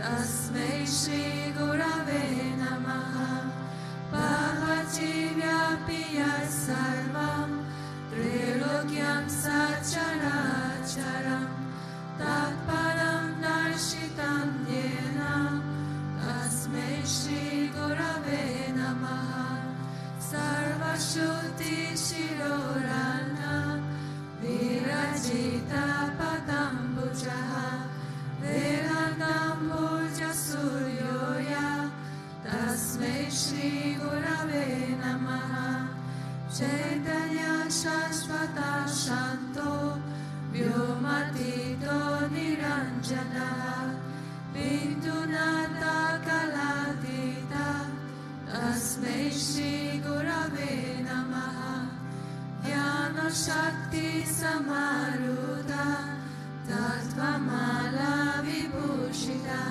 Tasmai Shri Gurave Namaha. Bhavati Vyapiyat Sarvam Trilokyam Sacharacharam Tatparam Darshitam Yena Tasmai Shri Gurave Namaha. Sarvashuti Shirorana Virajita Padambujaha Vedantam Bhuja Suryoya Tasmai Shri Gurave Namaha. Chaitanya Shashvata Shanto Vyomatito Niranjana Bindunata Kaladita Tasmai Shri Gurave Namaha. Jnana Shakti Samaruta Tattvamala Vibhushita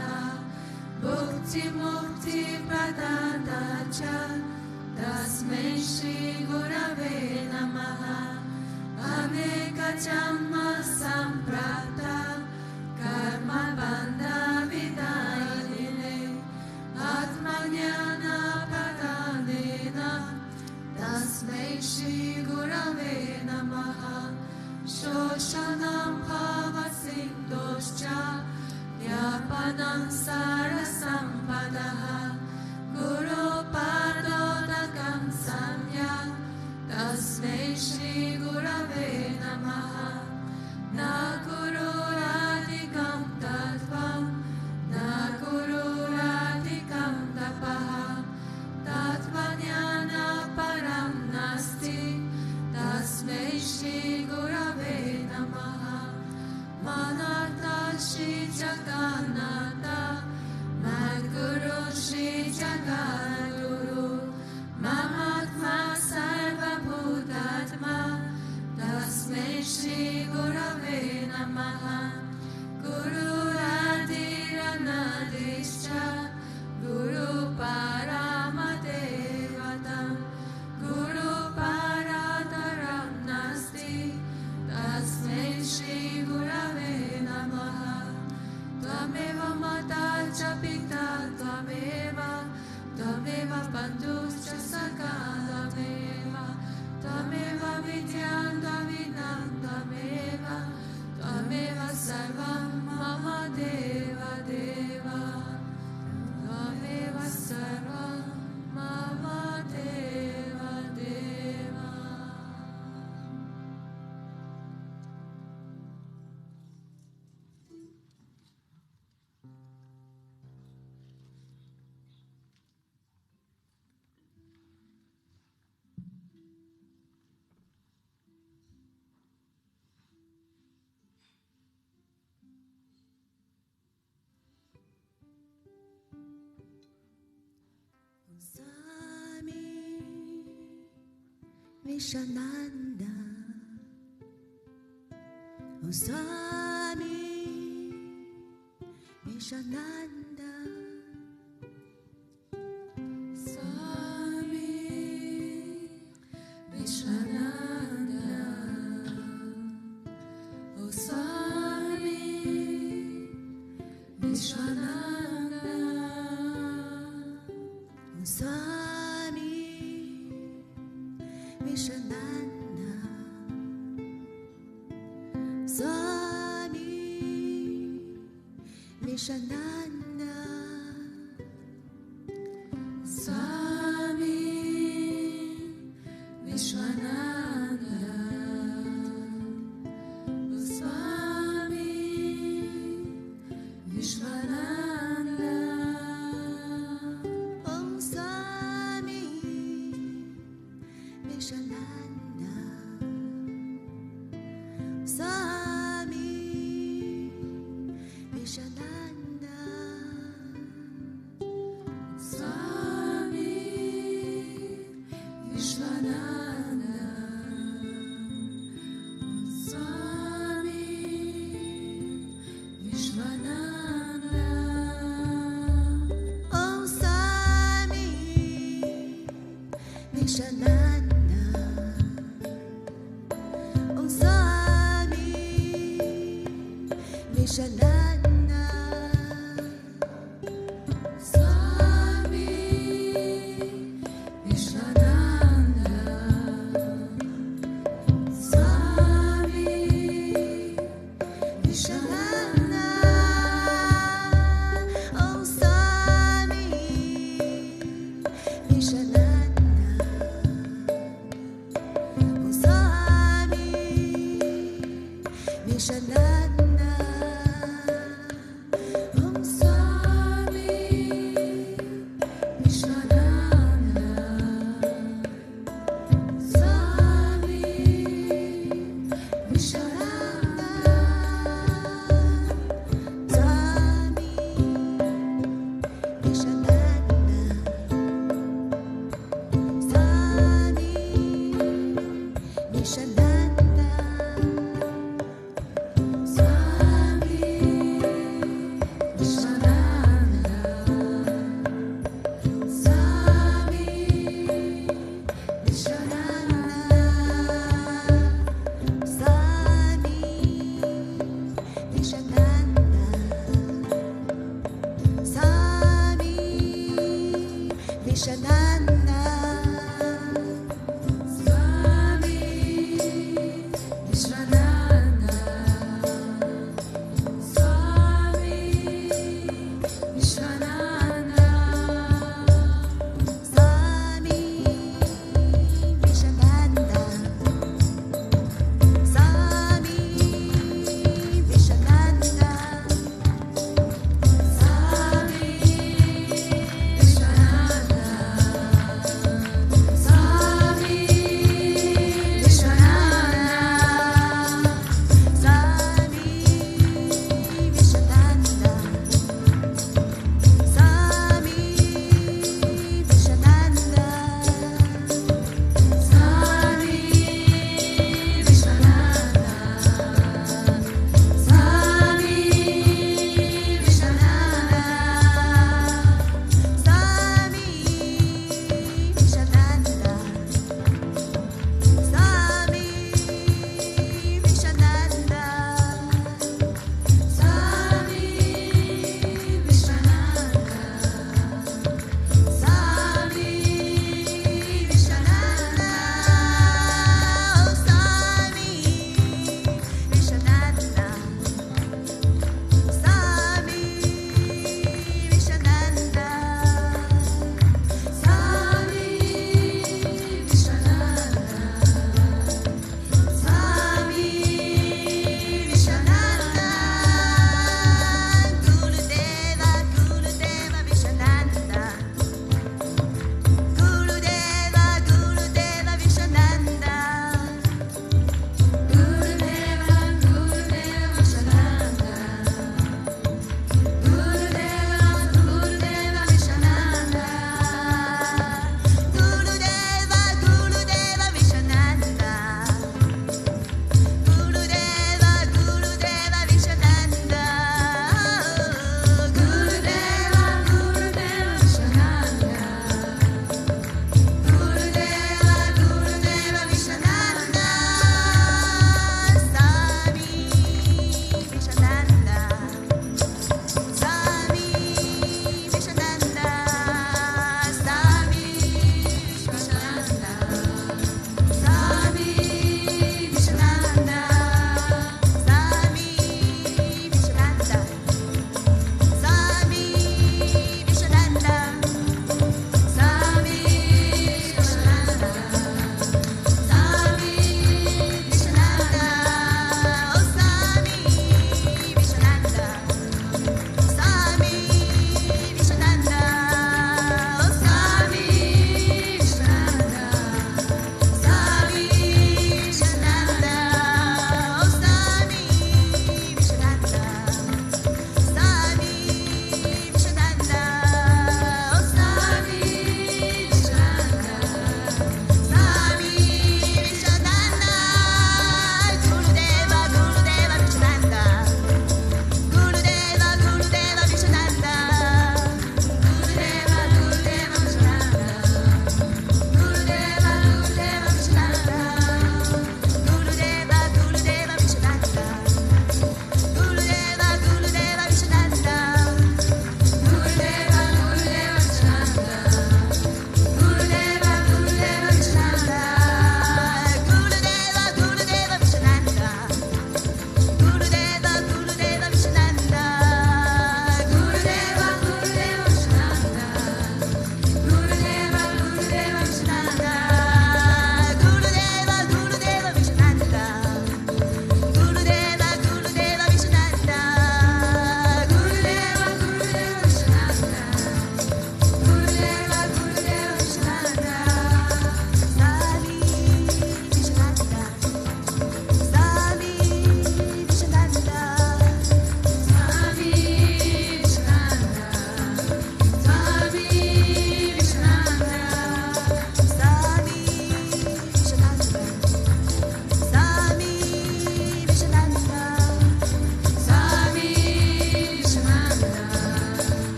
Bhukti Mukti Pradanta Cha Tasmai Shri Gurave Namaha. Aneka Jamma Samprapta Karma Bandha Vidayine Atmajnana Pradhanena Tasmai Shri Gurave Namaha. Shoshanam Bhavasindoscha Vyapanam Sarasampadaha Guru Padodakam Samya Tasmai Shri Gurave Namaha. Na Guru Radhikam Tattvam Na Guru Radhikam Tapaha Tattvajnana Param Nasti Tasmai Shri Gurave Namaha. Manata Shri Jagannatha Madguru Shri Jagadguru Mahatma Sarva Bhutatma Tasmai Shri Gurave Namaha. Guru Adiranadischa Guru Paramadevatam Guru Parataram Nasti Tasmai Shri Gurave Namaha. Tvameva Mata Cha Pita Tvameva Tvameva Bandhuscha Saka Tvameva Tvameva Vidyam Tvavinam Tvameva Tvameva Sarvam Mama Deva Deva Tvameva Sarvam Mama Deva Deva. Swami Vishwananda, Om Swami Vishwananda, Swami Vishwananda, O Swami Vishwananda, Om Swami Vishwananda, Swami Vishwananda, Swami Vishwananda, O Swami Vishwananda, Om Swami Vishwananda, Swami Vishwananda, Swami Vishwananda, Swami Vishwananda, Om Swami Vishwananda, Om Swami Vishwananda,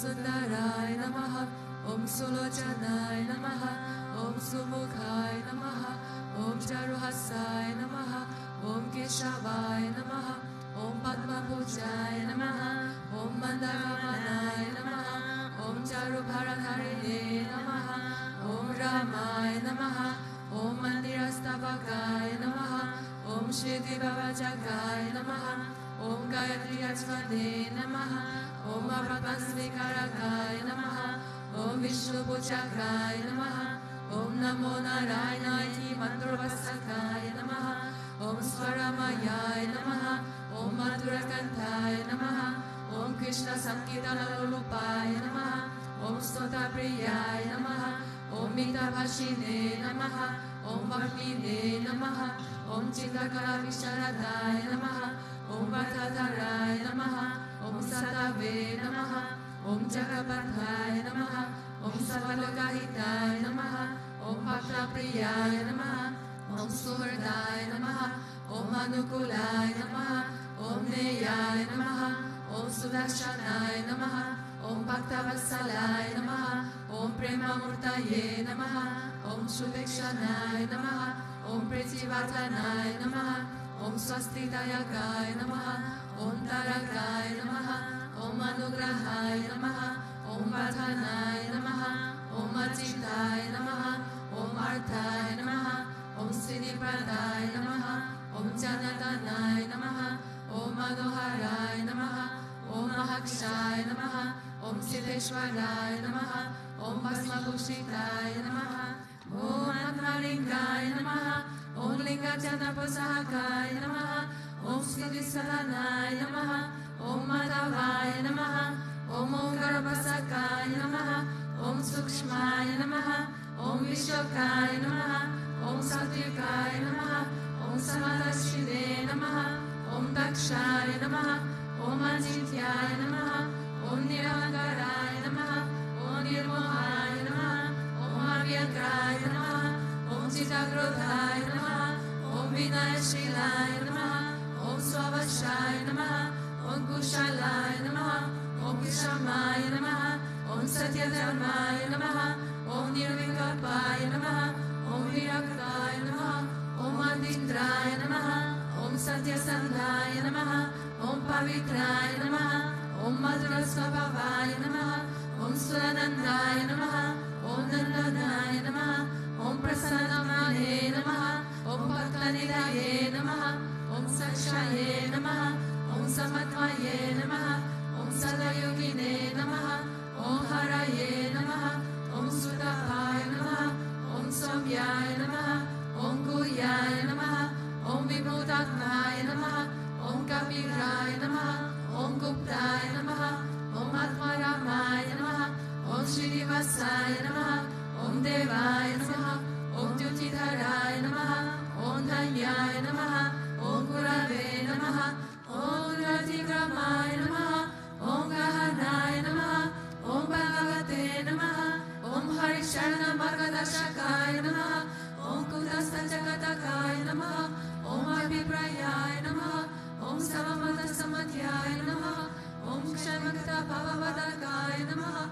Sundarai Namaha, Om Sulojanai Namaha, Om Sumukhai Namaha, Om Charuhasai Namaha, Om Keshavai Namaha, Om Padmabhujai Namaha, Om Mandaramanai Namaha, Om Charubharadharine Namaha, Om Ramai Namaha, Om Mandirastavakai Namaha, Om Shridivavajagai Namaha, Om Gayatri Ajvane Namaha, Om Abhakasvikarakai Namaha, Om Vishnupujakai Namaha, Om Namo Narayanai Mandurvasakai Namaha, Om Swaramayai Namaha, Om Madhurakantai Namaha, Om Krishna Sankirtanalolupai Namaha, Om Stotapriyai Namaha, Om Mitabhashine Namaha, Om Vahmine Namaha, Om Chindakara Visharadai Namaha, Om Vatadarai Namaha, Om Satave Namaha, Om Jagabathai Namaha, Om Savalokahitai Namaha, Om Bhaktapriyai Namaha, Om Suvardai Namaha, Om Anukulai Namaha, Om Neyai Namaha, Om Sudarshanai Namaha, Om Bhaktavasalai Namaha, Om Premamurtaye Namaha, Om Shulekshanai Namaha, Om Pritivatanai Namaha, Om Swastitayakai Namaha, Om Tarakai Namaha, Om Anugrahai Namaha, Om Vadhanai Namaha, Om Ajitai Namaha, Om Arthai Namaha, Om Siddhipradai Namaha, Om Janadanai Namaha, Om Manoharai Namaha, Om Mahakshai Namaha, Om Siddheshwarai Namaha, Om Bhasmabhushitai Namaha, Om Atmalingai Namaha, Om Lingajanapasahakai Namaha, Om Siddhisadanai Namaha, Om Madhavai Namaha, Om Omkarapasakai Namaha, Om Sukshmai Namaha, Om Vishwakai Namaha, Om Satyakai Namaha, Om Samadashine Namaha, Om Dakshai Namaha, Om Ajityai Namaha, Om Nirahankarai Namaha, Om Nirmohai Namaha, Om Avyakrai Namaha, Om Chitagrodhai Namaha, Om Vinayashilai Namaha, Om Swavashai Namaha, Om Kushalai Namaha, Om Kishamai Namaha, Om Satyadharmai Namaha, Om Nirvikalpai Namaha, Om Viraktai Namaha, Om Adindrai Namaha, Om Satyasandhai Namaha, Om Pavitrai Namaha, Om Madhurasvabhavai Namaha, Om Suranandai Namaha, Om Nandanai Namaha, Om Prasanamane Namaha, Om Bhaktanidaye Namaha, Om Sakshaye Namaha, Om Samatvaye Namaha, Om Sadayogine Namaha, Om Haraye Namaha, Om Sudabhaya Namaha, Om Samyaya Namaha, Om Guyaya Namaha, Om Vibhutatmaya Namaha, Om Kapiraya Namaha, Om Guptaya Namaha, Om Atmaramaya Namaha, Om Srinivasaya Namaha, Om Devaya Namaha, Om Jyotidharaya Namaha, Om Dhanyaya Namaha, Om Gurave Namaha, Om Ratikramaya Namaha, Om Gahanaya Namaha, Om Bhagavate Namaha, Om Harisharana Margadashakaya Namaha, Om Kudasta Jagatakaya Namaha, Om Abhiprayaya Namaha, Om Savamata Samadhyaya Namaha, Om Kshamakta Bhavavadakaya Namaha,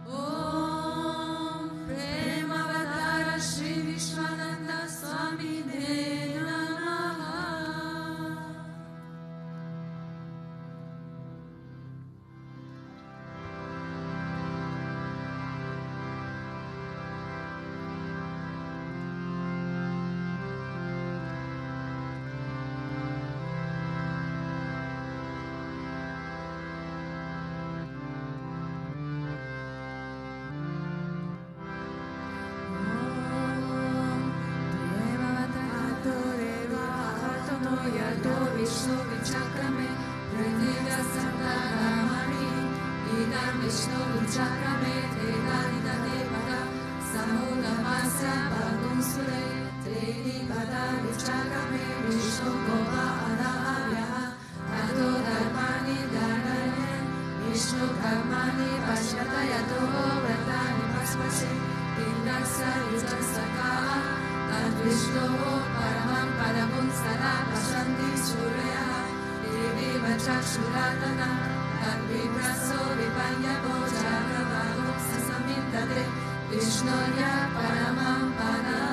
Om Premavatara Sri Vishwananda Swami Namaha. Vishnu Vichakrame, Pradivya Sandaramani, Idam Vishnu Vichakrame, Vedadita Devata, Samudamasa Bhagum Sure, Tredi Pada Vichakrame, Vishnu Gova Adahavyaha, Ado Dharmani Dharmane, Vishnu Karmani Pashyata Yato Vratani Paspase, Indaksa Yujasaka, Tad Vishnu Paramam Padamum Sada Pashanti Surya, Devi Vachakshuratana, Tadvipraso vipanyavo jagravago sasamintade Vishnoya paramam padam.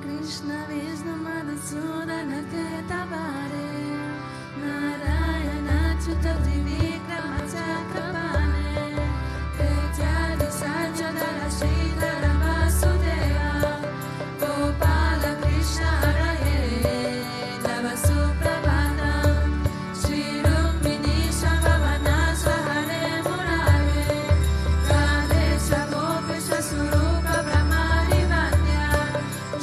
Krishna Vishnu Madhusudana Ketabare Narayana Achyuta Trivikrama Chakrapane Tetyadi Sajadara Sridhara Vasudeva Gopala Krishna Hare Tava Suprabhatam Shri Rumini Sambhavana Swahare Murare Radesha Gopesha Surupa Brahmari Vandya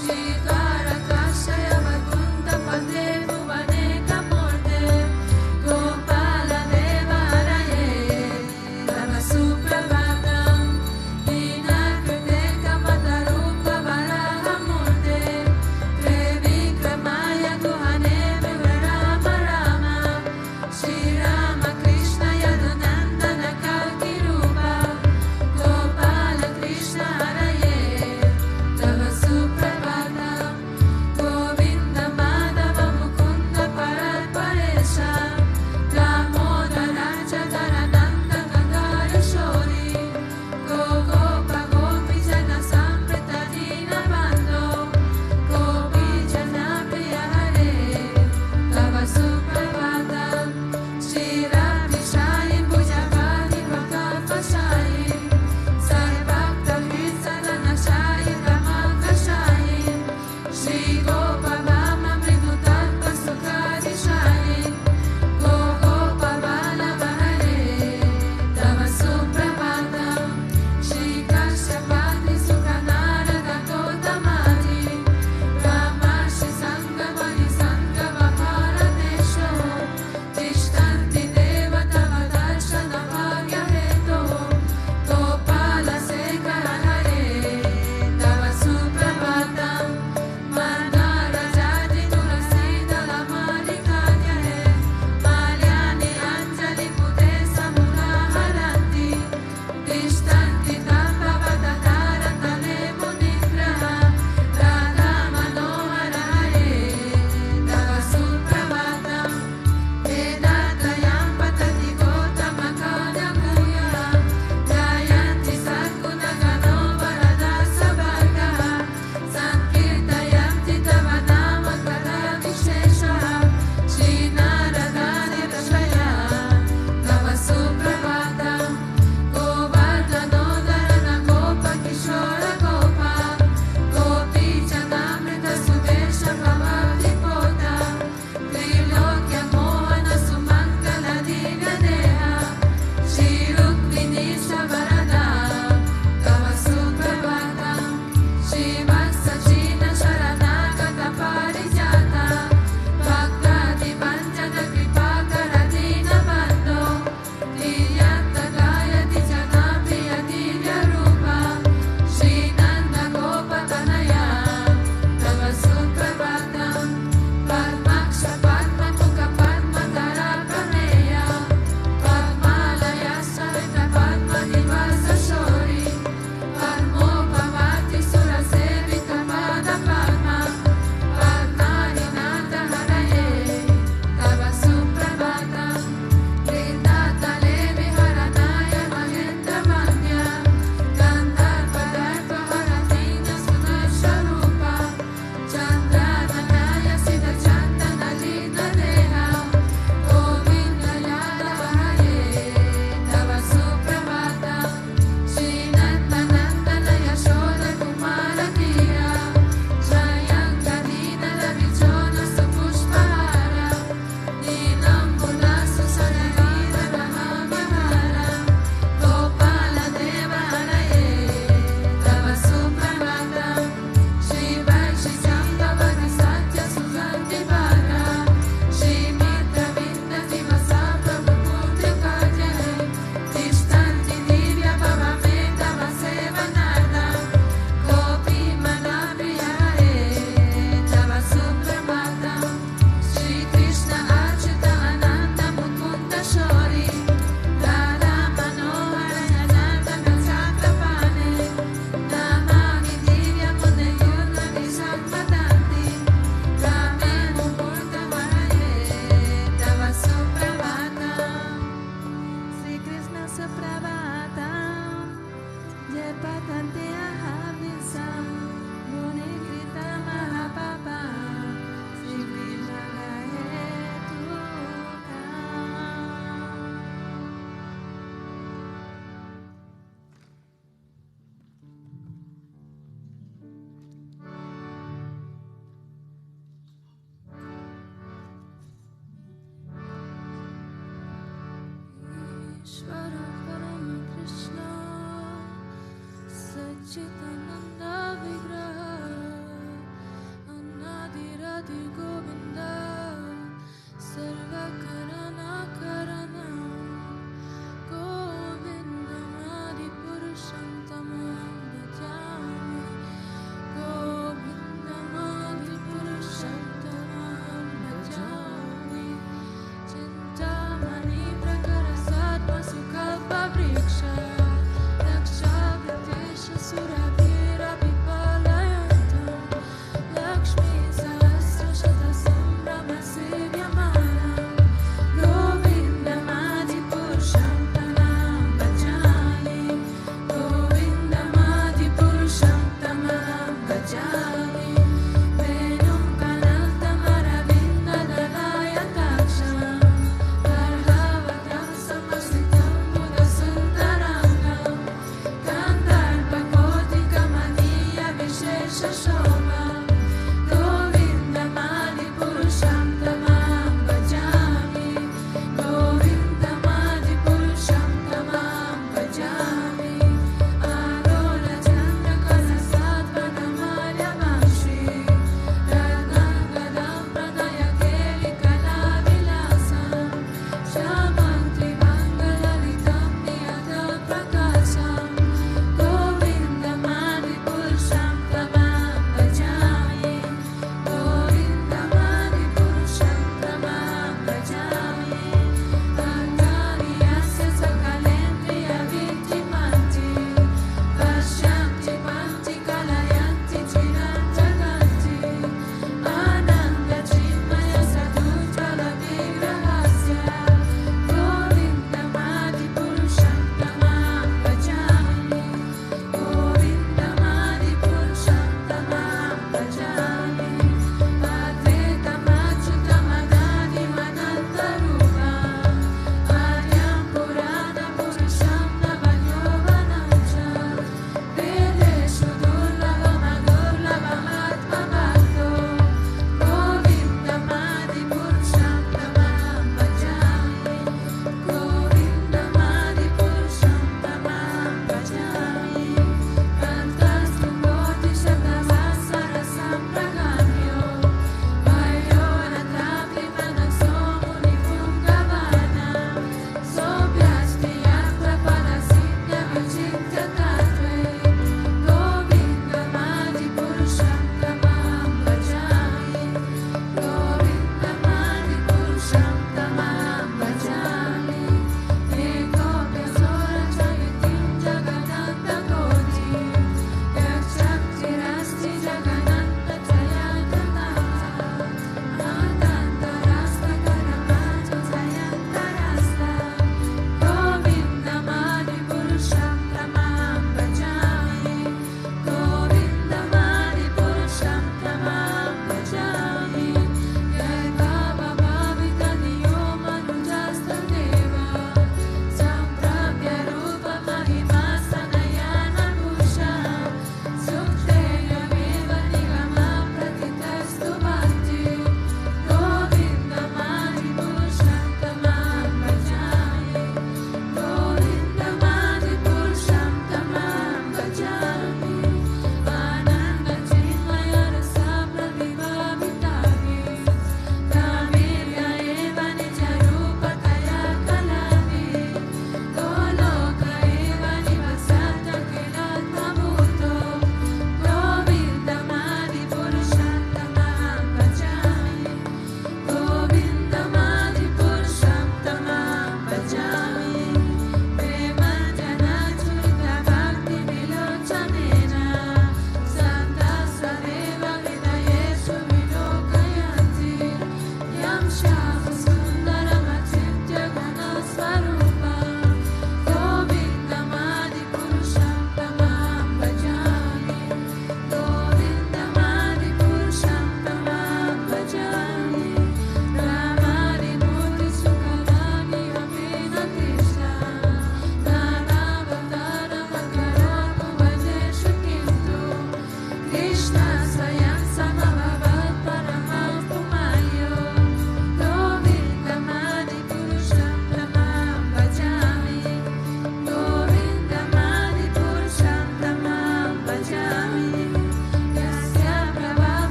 Shri Dwarakashaya Vakunta Pade Bhuvane Kamurte Gopala Deva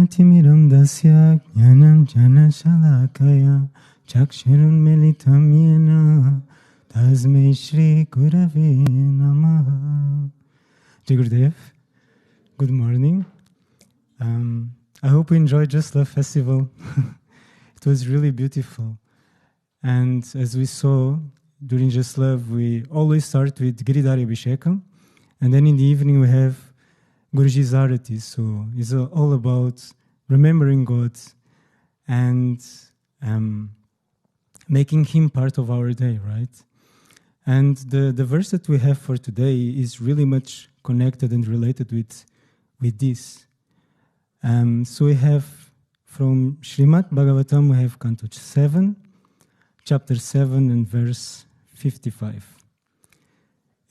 Ajnanatimiram dasya jnanam jana shalakaya chakshurun militam yena tasmai Shri Gurave Namaha. Jai Gurudev, good morning. I hope you enjoyed Just Love Festival. It was really beautiful. And as we saw during Just Love, we always start with Giridhari Abhishekam, and then in the evening we have Guruji's Arati. So it's all about remembering God and making Him part of our day, right? And the verse that we have for today is really much connected and related with this. So we have from Srimad Bhagavatam, we have Canto 7, chapter 7 and verse 55.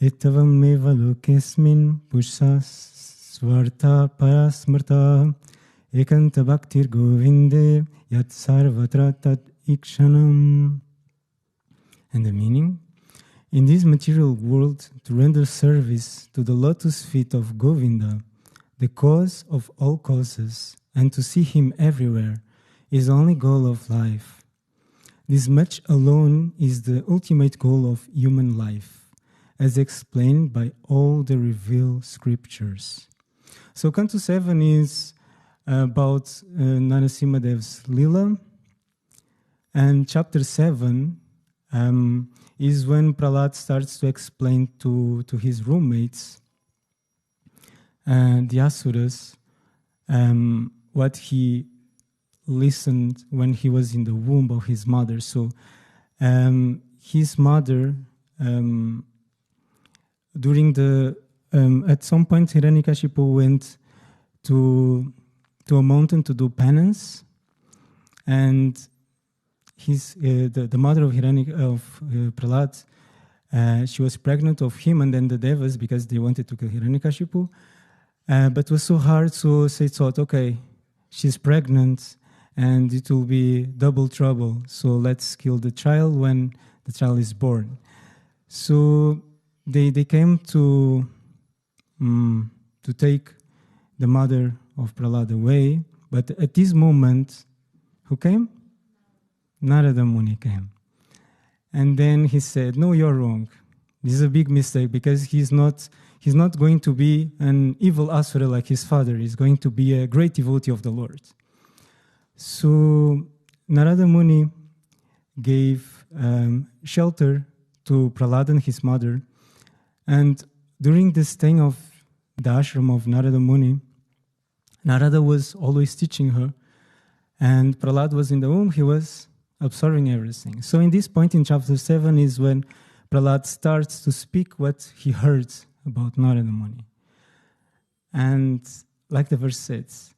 Etavam meva lokesmin pushsa svarta parasmarta ekanta bhaktir govinde yat sarvatra tat ikshanam. And the meaning? In this material world, to render service to the lotus feet of Govinda, the cause of all causes, and to see Him everywhere, is the only goal of life. This much alone is the ultimate goal of human life, as explained by all the revealed scriptures. So Canto 7 is about Narasimhadev's Lila, and chapter 7 is when Prahlad starts to explain to his roommates, the Asuras, what he listened when he was in the womb of his mother. So his mother, during at some point Hiranyakashipu went to a mountain to do penance, and the mother of Prahlad, she was pregnant of him and then the Devas, because they wanted to kill Hiranyakashipu. But it was so hard, so they thought, okay, she's pregnant and it will be double trouble, so let's kill the child when the child is born. So they came to take the mother of Prahlad away, but at this moment, who came? Narada Muni came. And then he said, no, you're wrong. This is a big mistake, because he's not going to be an evil asura like his father. He's going to be a great devotee of the Lord. So Narada Muni gave shelter to Prahlad and his mother. And during the staying of the ashram of Narada Muni, Narada was always teaching her. And Prahlad was in the womb, he was absorbing everything. So in this point in chapter 7 is when Prahlad starts to speak what he heard about Narada Muni. And like the verse says,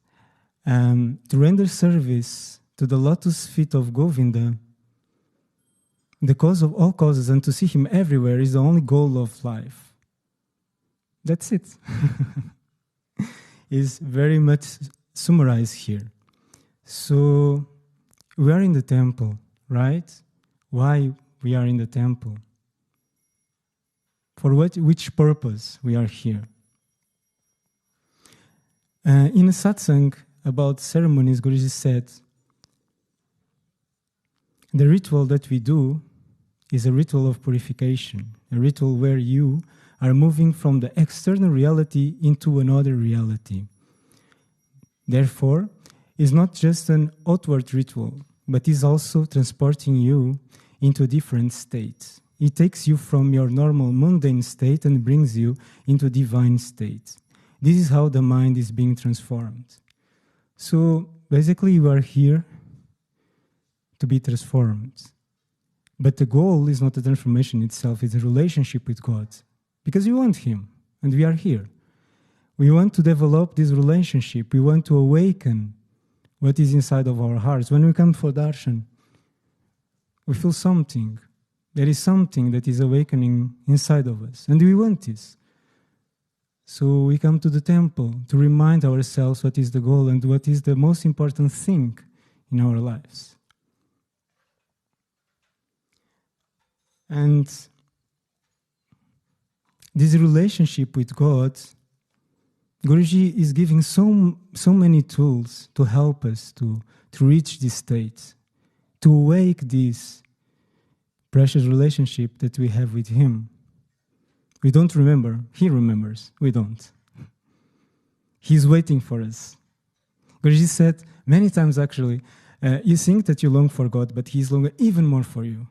to render service to the lotus feet of Govinda, the cause of all causes, and to see Him everywhere is the only goal of life. That's it. Is very much summarized here. So we are in the temple, right? Why we are in the temple? For which purpose we are here? In a satsang about ceremonies, Guruji said, the ritual that we do is a ritual of purification, a ritual where you are moving from the external reality into another reality. Therefore, it's not just an outward ritual, but is also transporting you into a different state. It takes you from your normal mundane state and brings you into a divine state. This is how the mind is being transformed. So basically you are here to be transformed. But the goal is not the transformation itself, it's a relationship with God. Because we want Him, and we are here. We want to develop this relationship. We want to awaken what is inside of our hearts. When we come for Darshan, we feel something. There is something that is awakening inside of us, and we want this. So we come to the temple to remind ourselves what is the goal and what is the most important thing in our lives. And this relationship with God Guruji is giving so many tools to help us to reach this state, to wake this precious relationship that we have with Him. We don't remember. He remembers. We don't. He's waiting for us. Guruji said many times, actually, you think that you long for God, but He's longing even more for you.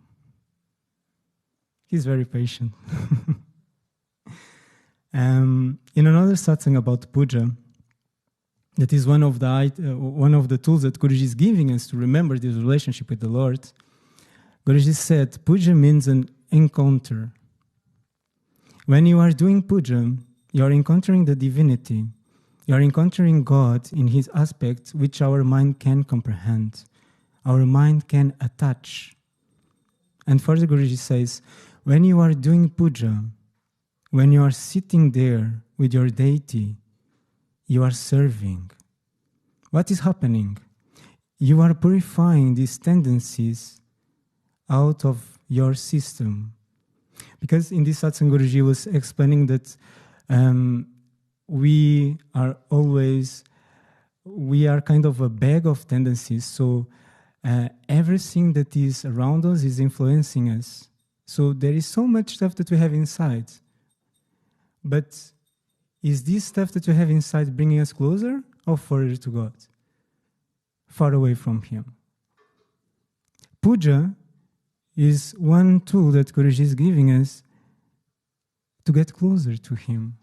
He's very patient. In another satsang about puja, that is one of the tools that Guruji is giving us to remember this relationship with the Lord. Guruji said, puja means an encounter. When you are doing puja, you are encountering the divinity. You are encountering God in His aspects which our mind can comprehend, our mind can attach. And further Guruji says, when you are doing puja, when you are sitting there with your deity, you are serving. What is happening? You are purifying these tendencies out of your system. Because in this satsang, Guruji was explaining that we are kind of a bag of tendencies. So everything that is around us is influencing us. So there is so much stuff that we have inside. But is this stuff that we have inside bringing us closer or further to God? Far away from Him. Puja is one tool that Guruji is giving us to get closer to Him.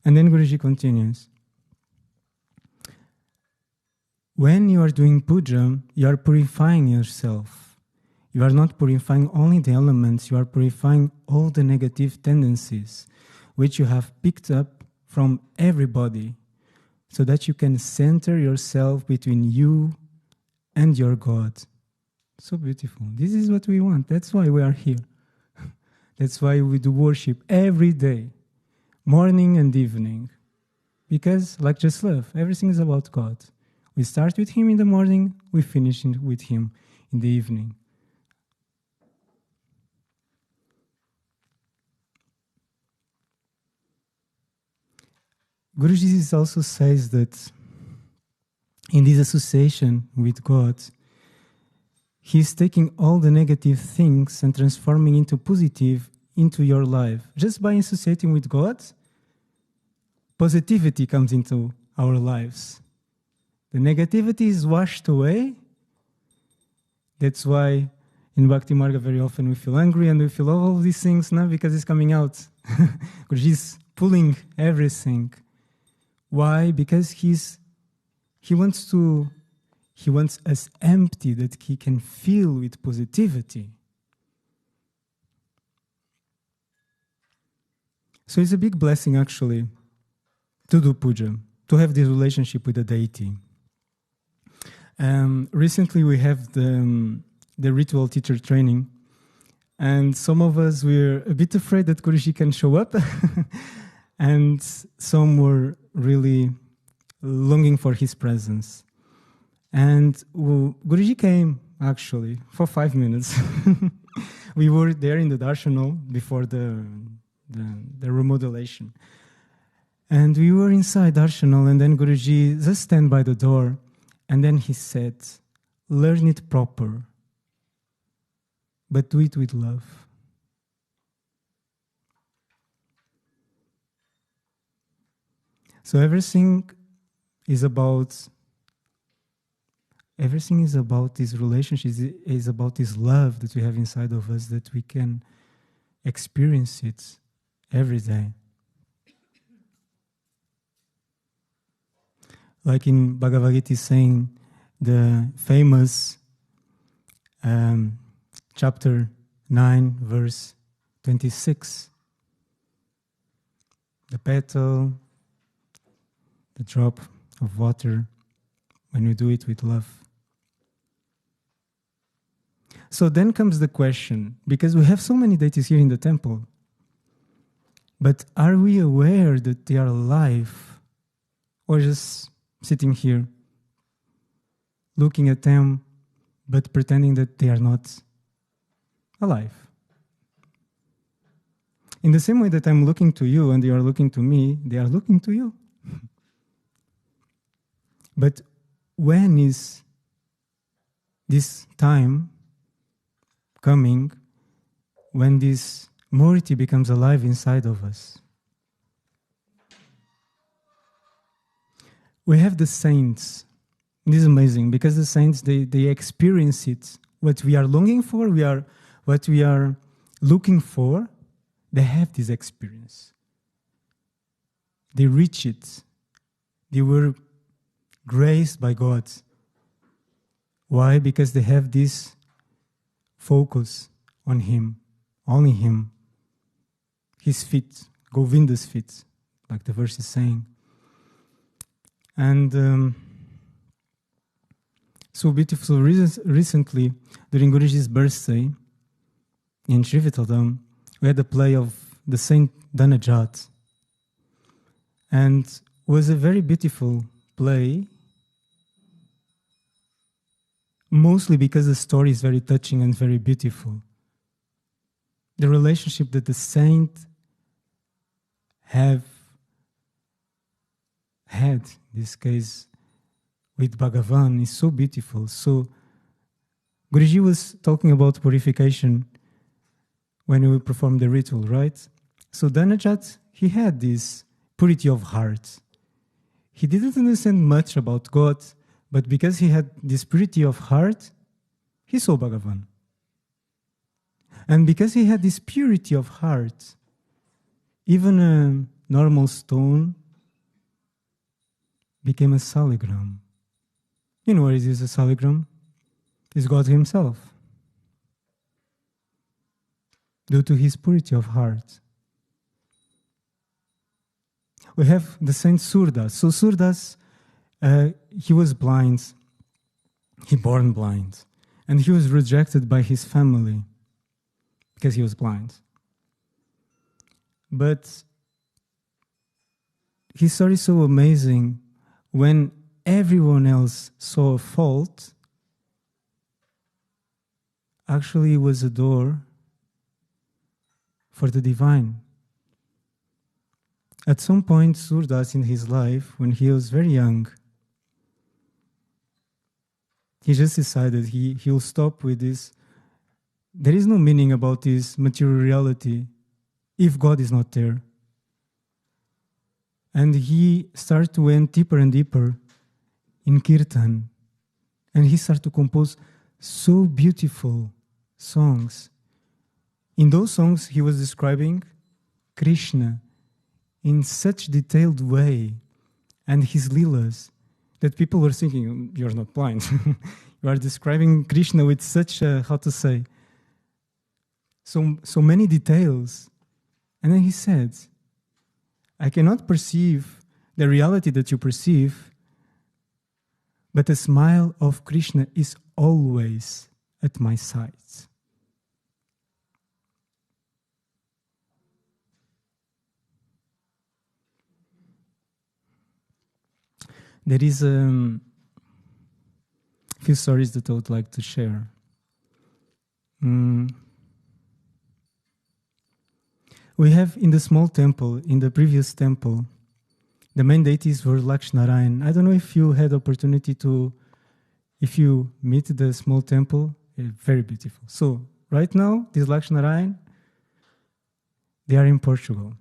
And then Guruji continues. When you are doing puja, you are purifying yourself. You are not purifying only the elements, you are purifying all the negative tendencies which you have picked up from everybody, so that you can center yourself between you and your God. So beautiful. This is what we want. That's why we are here. That's why we do worship every day, morning and evening. Because, like just love, everything is about God. We start with Him in the morning, we finish with Him in the evening. Guruji also says that in this association with God, He's taking all the negative things and transforming into positive into your life. Just by associating with God, positivity comes into our lives. The negativity is washed away. That's why in Bhakti Marga very often we feel angry and we feel all of these things now because it's coming out. Guruji is pulling everything. Why? Because he wants us empty, that He can fill with positivity. So it's a big blessing actually to do puja, to have this relationship with the deity. Recently we have the ritual teacher training, and some of us were a bit afraid that Guruji can show up, and some were really longing for his presence. And Guruji came actually for 5 minutes. We were there in the Darshan hall before the remodelation. And we were inside Darshan hall, and then Guruji just stand by the door, and then he said, "Learn it proper, but do it with love." So everything is about this relationship, is about this love that we have inside of us, that we can experience it every day. Like in Bhagavad Gita is saying, the famous chapter 9, verse 26. The petal, the drop of water, when we do it with love. So then comes the question, because we have so many deities here in the temple, but are we aware that they are alive, or just sitting here, looking at them, but pretending that they are not alive? In the same way that I'm looking to you and you are looking to me, they are looking to you. But when is this time coming when this Murti becomes alive inside of us? We have the saints. This is amazing because the saints, they experience it. What we are longing for, what we are looking for, they have this experience. They reach it. They were graced by God. Why? Because they have this focus on Him, only Him. His feet, Govinda's feet, like the verse is saying. And so beautiful. So recently, during Guruji's birthday in Sri Bhutabhrteshwarnath, we had a play of the Saint Dhanajat. And it was a very beautiful play, mostly because the story is very touching and very beautiful. The relationship that the saint had, in this case, with Bhagavan is so beautiful. So Guruji was talking about purification when we performed the ritual, right? So Dhanajat, he had this purity of heart. He didn't understand much about God, but because he had this purity of heart, he saw Bhagavan. And because he had this purity of heart, even a normal stone became a saligram. You know what is a saligram? It's God Himself. Due to His purity of heart. We have the Saint Surdas. So Surdas, he was blind. He born blind. And he was rejected by his family because he was blind. But his story is so amazing. When everyone else saw a fault, actually it was a door for the divine. At some point, Surdas in his life, when he was very young, he just decided he'll stop with this. There is no meaning about this material reality if God is not there. And he started to went deeper and deeper in Kirtan. And he started to compose so beautiful songs. In those songs, he was describing Krishna in such detailed way and his leelas that people were thinking, you're not blind. You are describing Krishna with such, so many details. And then he said, I cannot perceive the reality that you perceive, but the smile of Krishna is always at my side. There is a few stories that I would like to share. We have in the small temple, in the previous temple, the main deities were Lakshminarayan. I don't know if you had opportunity to, if you meet the small temple, very beautiful. So right now, this Lakshminarayan, they are in Portugal.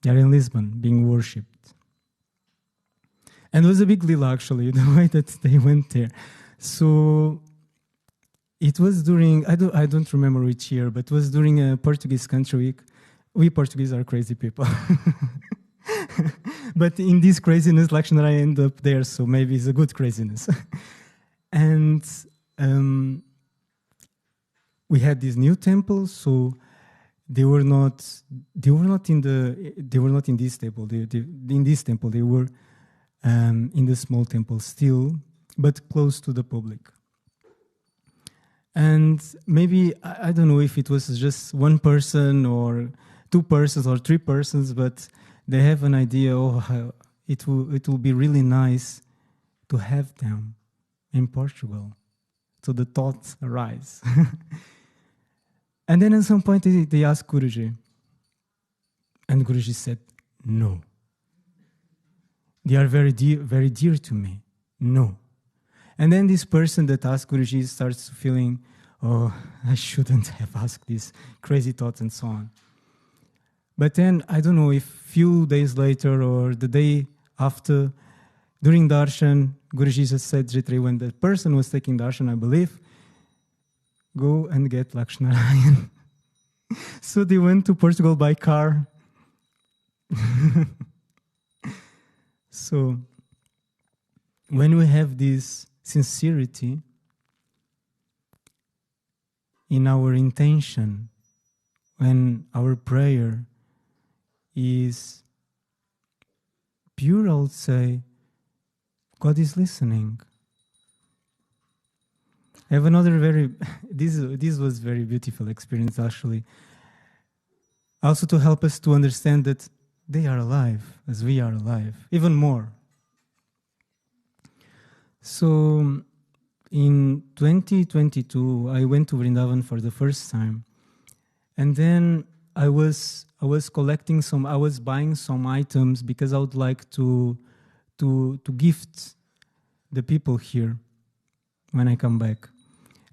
They are in Lisbon, being worshipped. And it was a big lila, actually, the way that they went there. So it was during, I don't remember which year, but it was during a Portuguese Country Week. We Portuguese are crazy people. But in this craziness, Lakshminarayan ended up there, so maybe it's a good craziness. And we had this new temple, so they were not in this temple. In this temple, they were in the small temple still, but close to the public. And maybe, I don't know if it was just one person or two persons or three persons, but they have an idea, how it will be really nice to have them in Portugal. So the thoughts arise. And then at some point they asked Guruji, And Guruji said, no. They are very dear to me. No. And then this person that asked Guruji starts feeling, oh, I shouldn't have asked these crazy thoughts and so on. But then, I don't know, if few days later or the day after, during Darshan, Guruji just said, Jitri, when the person was taking Darshan, I believe, go and get Lakshmarayan. So they went to Portugal by car. So, when we have this sincerity in our intention, when our prayer is pure, I would say, God is listening. I have another this was very beautiful experience actually. Also to help us to understand that they are alive as we are alive, even more. So in 2022, I went to Vrindavan for the first time. And then I was collecting I was buying some items because I would like to gift the people here when I come back.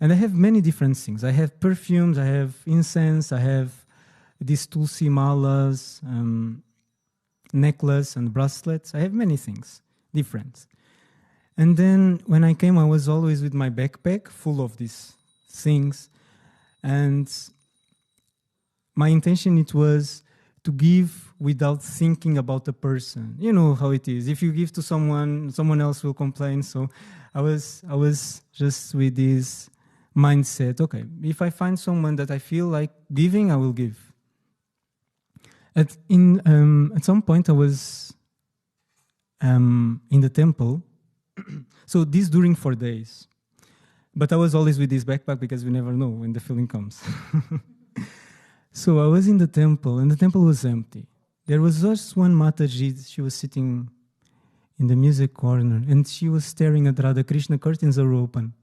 And I have many different things. I have perfumes, I have incense, I have these tulsi malas, necklace and bracelets. I have many things, different. And then when I came, I was always with my backpack full of these things. And my intention, it was to give without thinking about the person. You know how it is. If you give to someone else will complain. So I was just with this mindset, okay, if I find someone that I feel like giving, I will give. At some point, I was in the temple. So this during 4 days. But I was always with this backpack because we never know when the feeling comes. So I was in the temple, and the temple was empty. There was just one Mataji. She was sitting in the music corner, and she was staring at Radha Krishna. Curtains are open.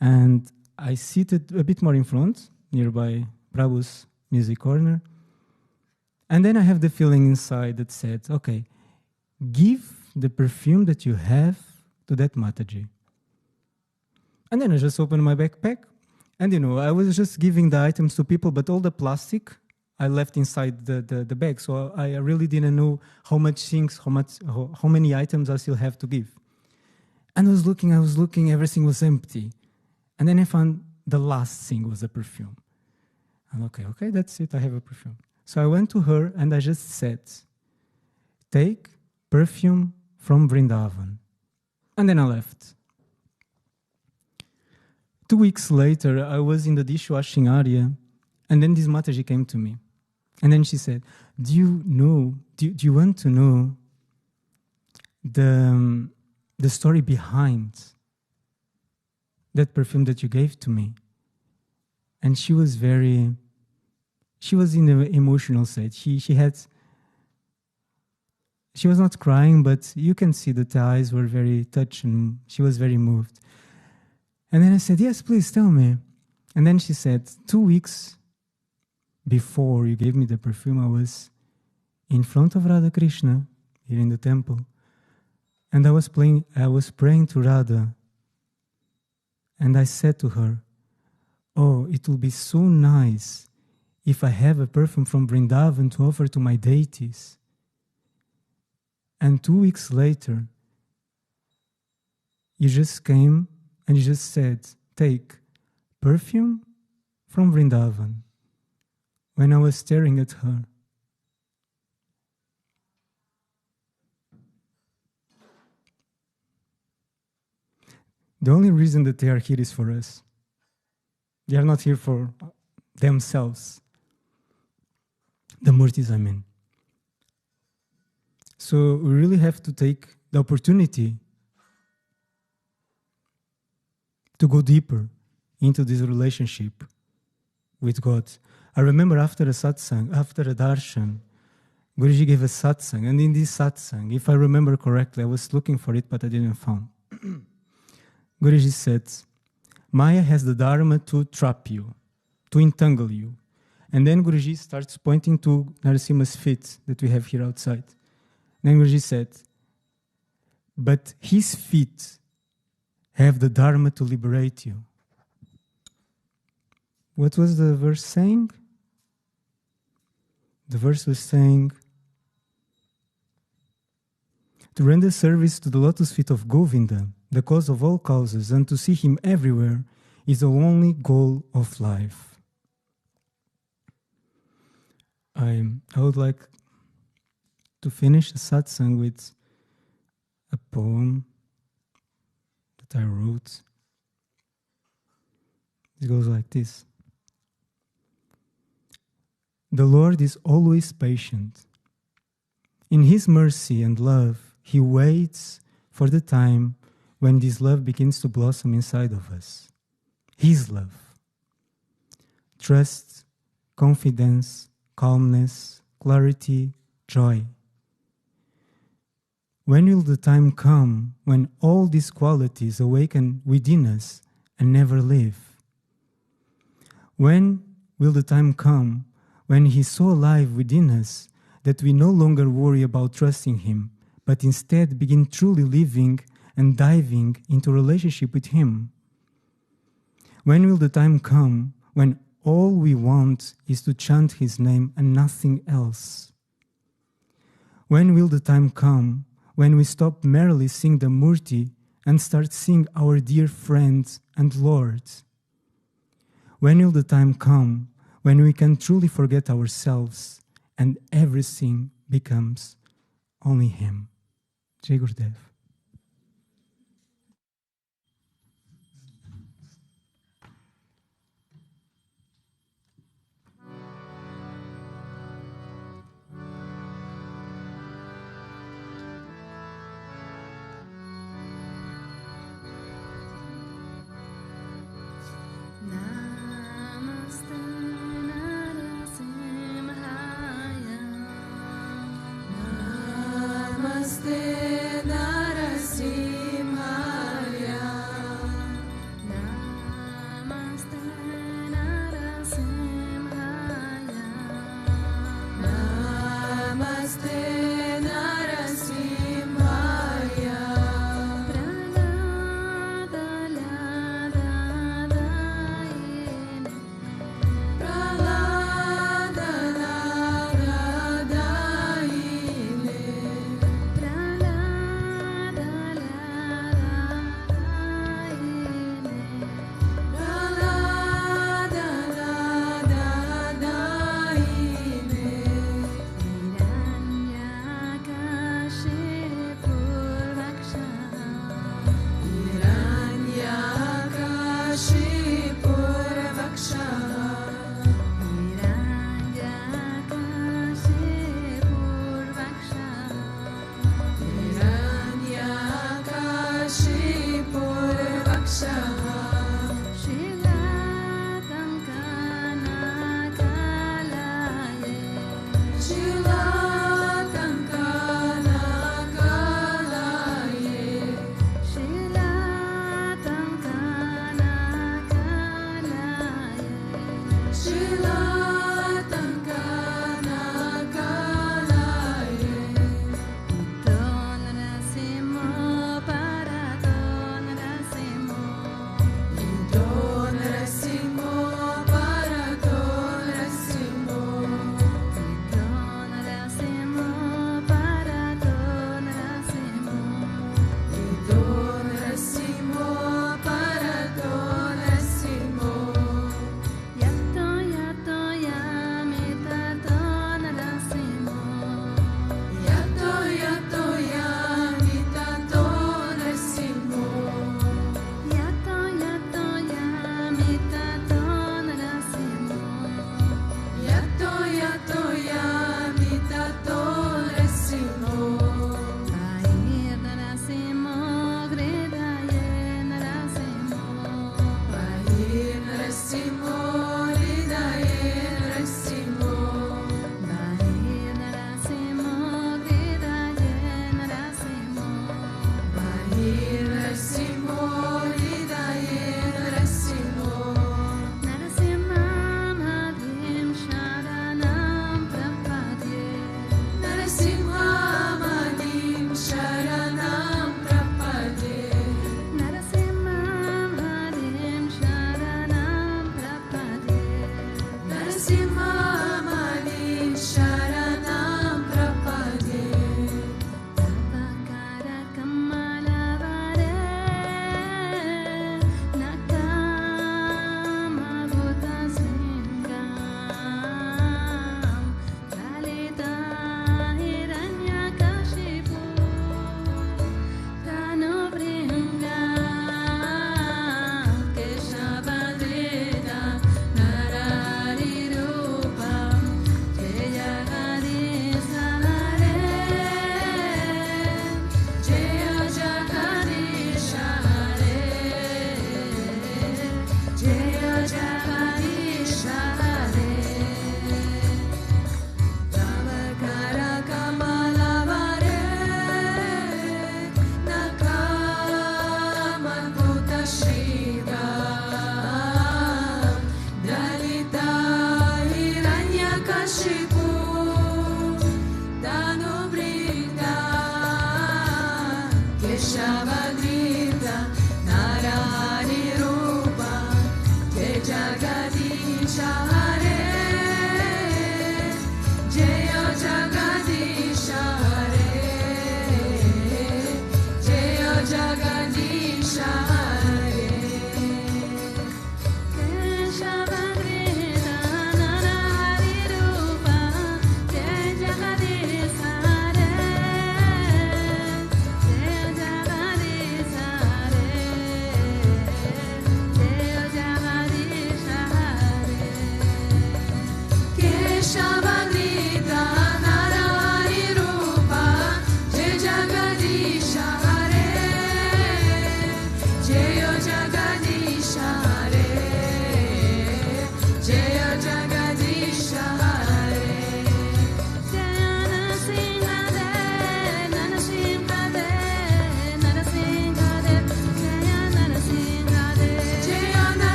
And I seated a bit more in front, nearby Prabhu's music corner. And then I have the feeling inside that said, okay, give the perfume that you have to that Mataji. And then I just opened my backpack. And, I was just giving the items to people, but all the plastic I left inside the bag. So I really didn't know how many items I still have to give. And I was looking, everything was empty. And then I found the last thing was a perfume. And okay, that's it, I have a perfume. So I went to her and I just said, take perfume from Vrindavan. And then I left. 2 weeks later, I was in the dishwashing area, and then this Mataji came to me. And then she said, do you want to know the story behind that perfume that you gave to me? And she was in an emotional state. She was not crying, but you can see that the eyes were very touched and she was very moved. And then I said, yes, please tell me. And then she said, 2 weeks before you gave me the perfume, I was in front of Radha Krishna here in the temple. And I was praying to Radha. And I said to her, oh, it will be so nice if I have a perfume from Vrindavan to offer to my deities. And 2 weeks later, you just came and you just said, take perfume from Vrindavan. When I was staring at her. The only reason that they are here is for us. They are not here for themselves. The Murtis, I mean. So we really have to take the opportunity to go deeper into this relationship with God. I remember after a satsang, after a darshan, Guruji gave a satsang, and in this satsang, if I remember correctly, I was looking for it, but I didn't find. Guruji said, Maya has the dharma to trap you, to entangle you, And then Guruji starts pointing to Narasimha's feet that we have here outside. Then Guruji said, but his feet have the Dharma to liberate you. What was the verse saying? The verse was saying, to render service to the lotus feet of Govinda, the cause of all causes, and to see him everywhere is the only goal of life. I would like to finish the satsang with a poem that I wrote. It goes like this. The Lord is always patient. In His mercy and love, He waits for the time when this love begins to blossom inside of us. His love. Trust, confidence, calmness, clarity, joy. When will the time come when all these qualities awaken within us and never leave? When will the time come when He is so alive within us that we no longer worry about trusting Him, but instead begin truly living and diving into relationship with Him? When will the time come when all we want is to chant His name and nothing else? When will the time come when we stop merely seeing the Murti and start seeing our dear friend and Lord? When will the time come when we can truly forget ourselves and everything becomes only Him? Jai Gurudev. Namaste Narasimhaya. Namaste Narasimhaya. Namaste Narasimhaya. Praladayane. Praladayane.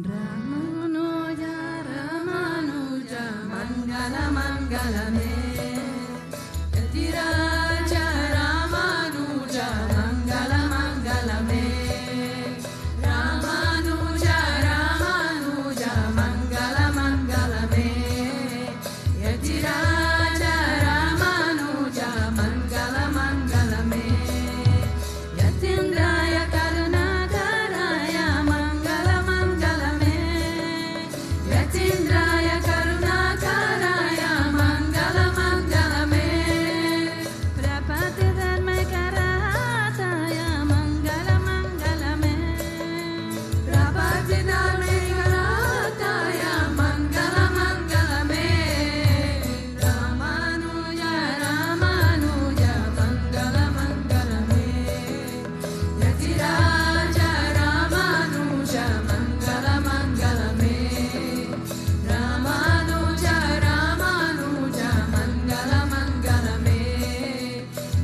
Ramanuja, Ramanuja, Mangala Mangala Me. Yatiraja Ramanuja, Mangala Mangala Me. Ramanuja, Ramanuja, Mangala Mangala Me. Yatiraja Ramanuja, Mangala Mangala Me. Yatindraya Karunakaraya, Mangala Mangala Me. Yatindraya Karunakaraya, Mangala Mangala Me. Prapati Dharmakarataya, Mangala Mangala Me. Prapati Dharmakarataya, Mangala Mangala Me. Ramanuja, Ramanuja, Mangala Mangala Me. Yatiraja Ramanuja, Mangala Mangala Me. Ramanuja, Ramanuja, Mangala Mangala Me.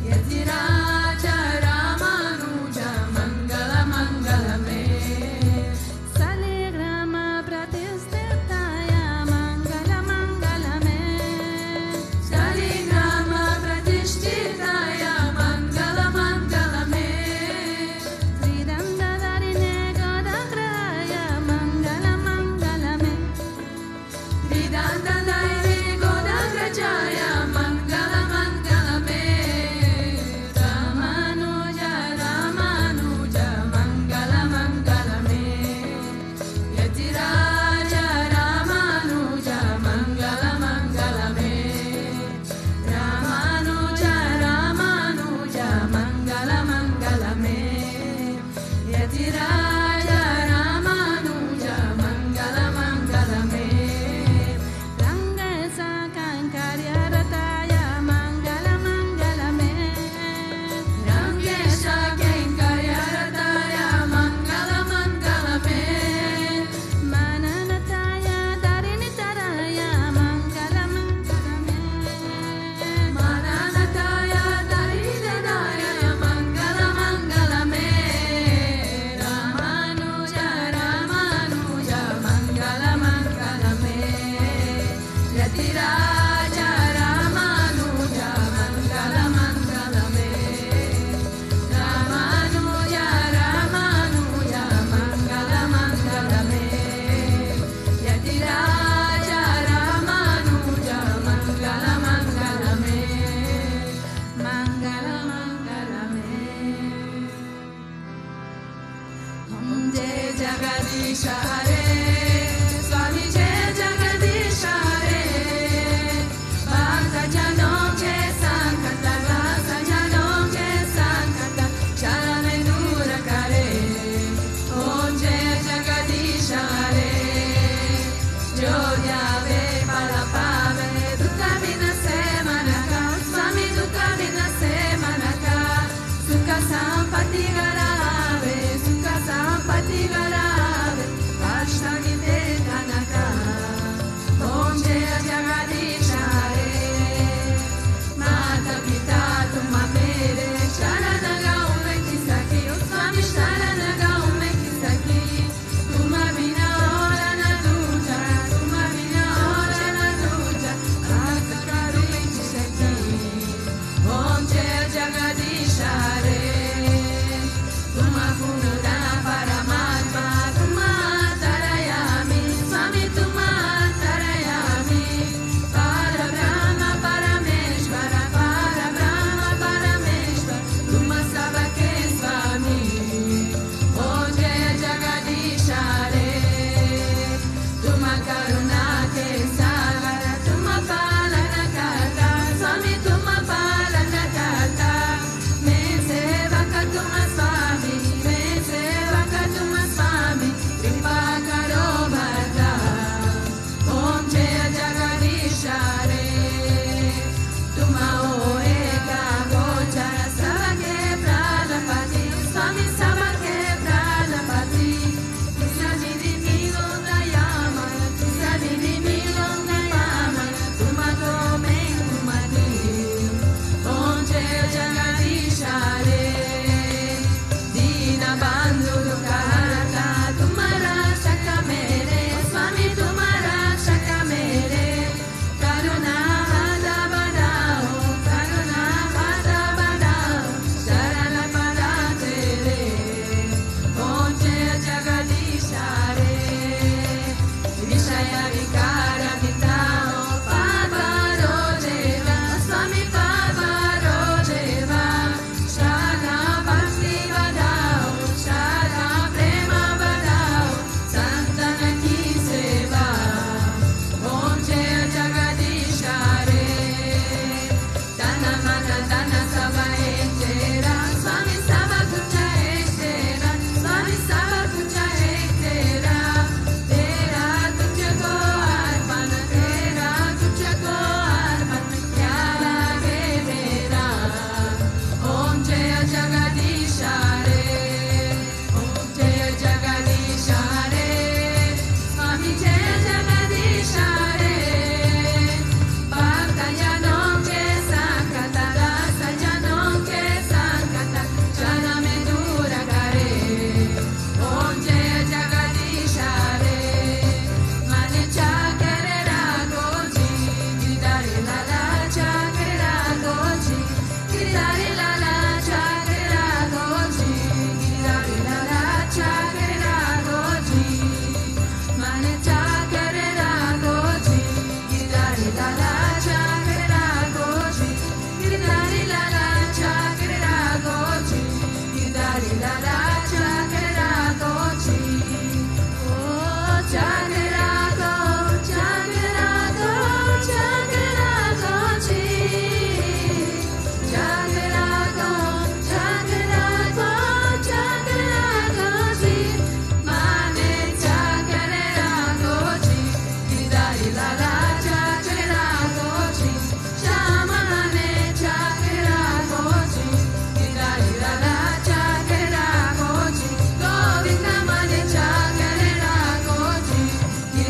Yatiraja Ramanuja, Mangala Mangala Me. Saligrama Pratistitaya, Mangala Mangala Me. Saligrama Pratishtitaya, Mangala Mangala Me. Sridhandadarine Godagraya, Mangala Mangala Me. Sridhandadarine Godagrajaya, Mangala Mangala Me. Ramanuja, Ramanuja, Mangala Mangala Me. Yatiraja Ramanuja, Mangala Mangala Me. Ramanuja, Ramanuja, Mangala Mangala Me. Yatiraja Ramanuja, Mangala Mangala Me. Rangesa Kankaryarataya, Mangala Mangala Me. Rangesa Kankaryarataya, Mangala Mangala Me.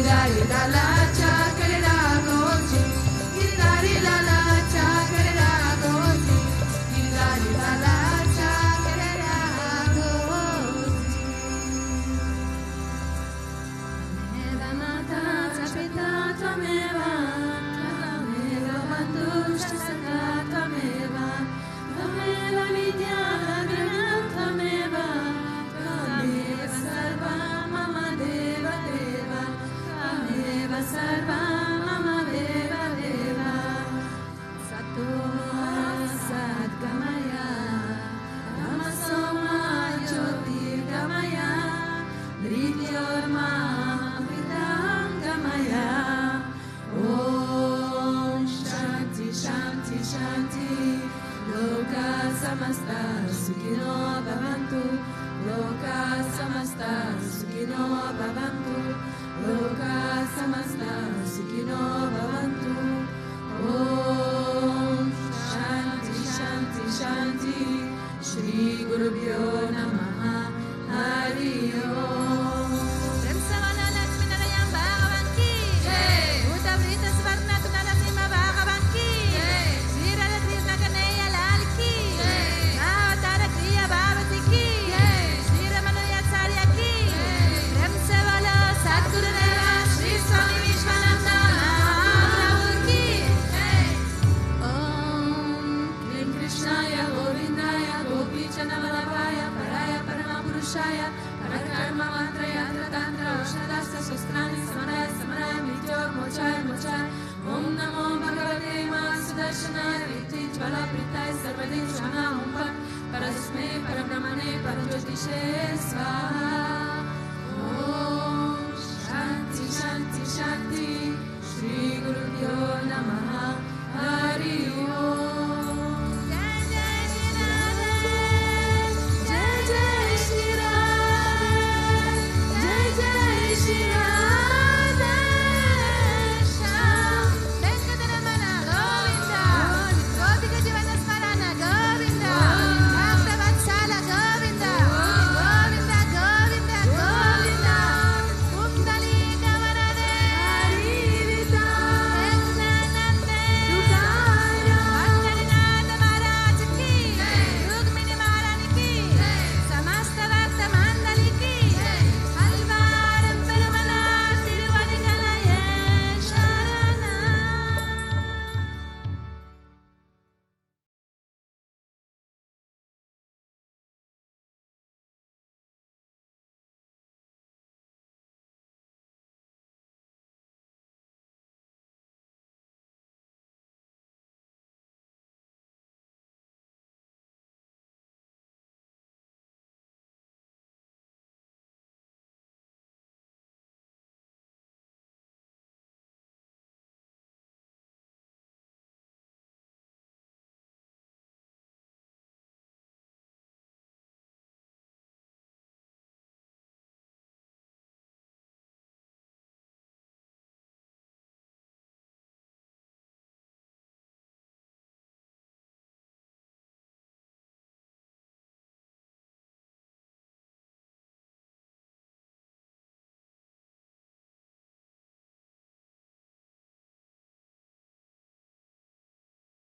Giridhari Lala Chakra Ragoji, Giridhari Lala Chakra Ragoji, Giridhari Lala Chakra Ragoji. Tameva Mata Sapita Tameva, Tameva Bandusha Saka Tameva, Tameva Vidya Granam Tameva, Tameva Sarva Mama Deva Deva, Tameva Sarva